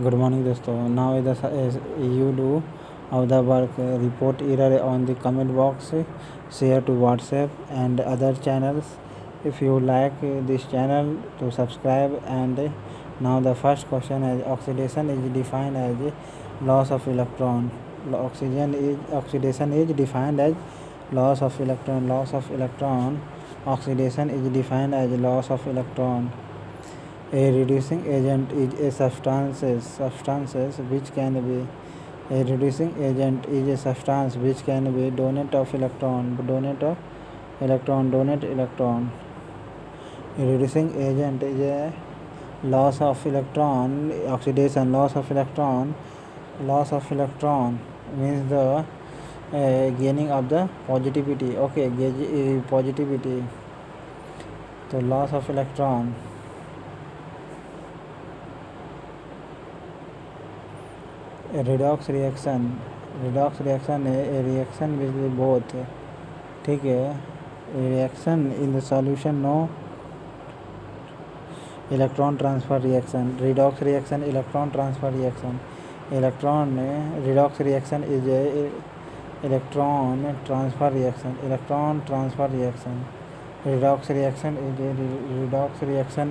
Good morning दोस्तों. Now you do of the work, report error on the comment box, share to WhatsApp and other channels. If you like this channel, to subscribe. And now the first question is, oxidation is defined as loss of electron. Oxidation is defined as loss of electron. Loss of electron. Oxidation is defined as loss of electron. A reducing agent is a substances which can be a reducing agent is a substance which can be donate electron. A reducing agent is a loss of electron. Oxidation, loss of electron means the gaining of the positivity. Okay, positivity. So loss of electron. A redox reaction है a reaction with both. ठीक है, reaction in the solution, no electron transfer reaction. Redox reaction, electron transfer reaction. Redox reaction is a electron transfer reaction. Redox reaction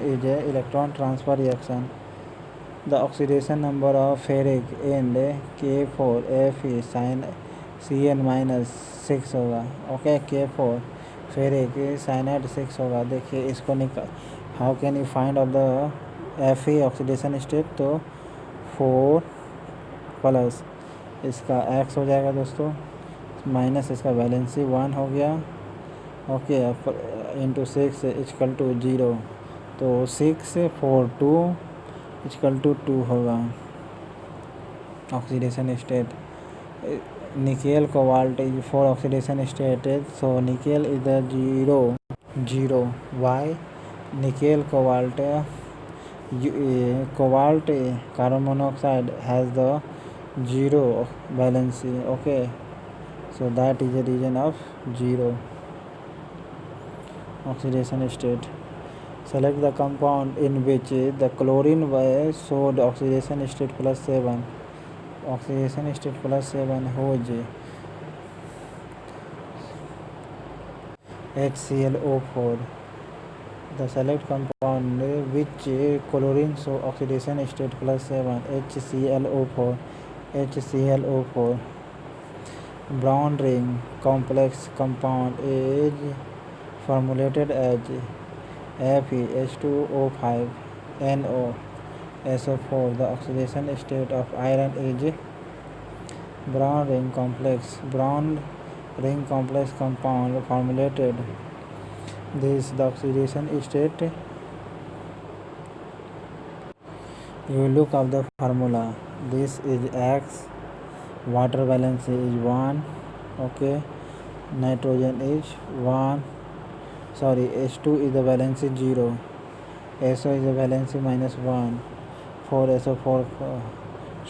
is a electron transfer reaction. The oxidation number of ferric and K4 Fe Cn minus 6 होगा. Okay, K4 ferric cyanide 6 होगा. देखिए इसको how can you find of the Fe oxidation state. तो 4 plus इसका X हो जाएगा दोस्तों, minus इसका वैलेंसी 1 हो गया. Okay, into 6 equal to 0. तो 6 4 2 इक्वल टू 2 होगा oxidation state. Nickel cobalt is 4 oxidation state. So nickel is the 0. Why nickel cobalt carbon monoxide has the 0 valency. Okay, so that is the reason of 0 oxidation state. Select the compound in which the chlorine showed oxidation state +7. Oxidation state +7 whose HClO4. The select compound which chlorine show oxidation state +7. HClO4. Brown ring complex compound is formulated as FeH2O5 NOSO4. The oxidation state of iron is brown ring complex compound formulated. This the oxidation state. You look up the formula. This is X. Water valence is 1. Okay, nitrogen is 1. H2 is the valency 0. SO is the valency -1. 4SO4.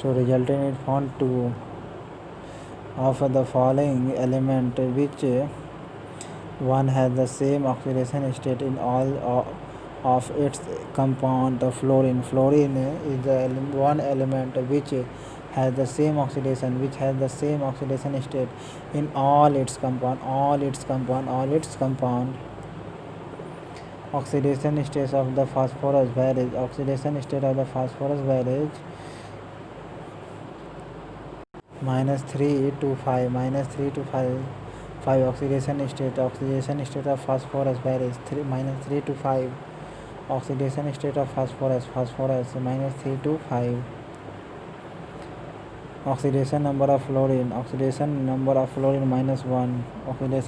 So resultant is found 2. Of the following element, which one has the same oxidation state in all of its compound? The fluorine. Fluorine is the one element which has the same oxidation state in all its compound. Oxidation state of the phosphorus varies. -3 to 5. Oxidation state of phosphorus varies -3 to 5. Oxidation state of phosphorus -3 to 5. Oxidation number of fluorine -1. Oxidation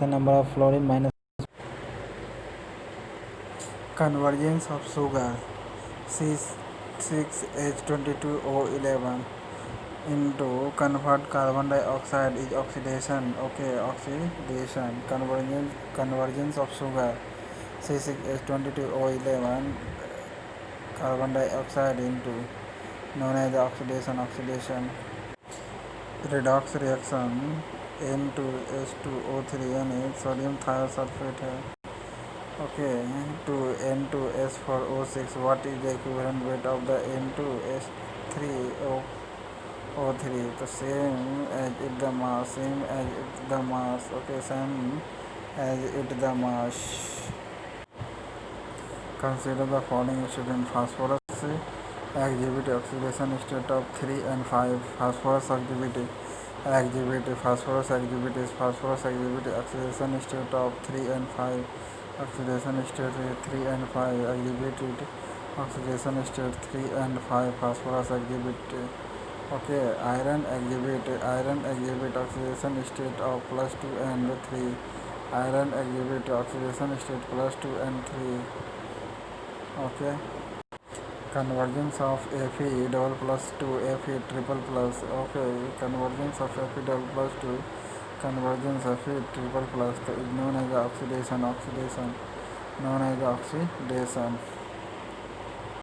number of fluorine minus. Convergence of sugar C6H22O11 into convert carbon dioxide is oxidation. Okay, oxidation. Convergence of sugar C6H22O11 carbon dioxide into known as oxidation. Redox reaction N2H2O3 sodium thiosulfate है. Okay, to N2S4O6. What is the equivalent weight of the N2S3 O3, तो same as it the mass, same as it the mass, okay, same as it the mass. Consider the following student: phosphorus exhibit oxidation state of 3 and 5. Phosphorus exhibit oxidation state of 3 and 5. Oxidation state 3 and 5 exhibit oxidation state 3 and 5. Phosphorus exhibit, okay. Iron exhibit oxidation state of +2 and 3. Iron exhibit oxidation state +2 and 3, okay. Convergence of Fe double plus to Fe triple plus, okay. Convergence of Fe double plus to convergence of Fe triple plus is known as oxidation, known as oxidation.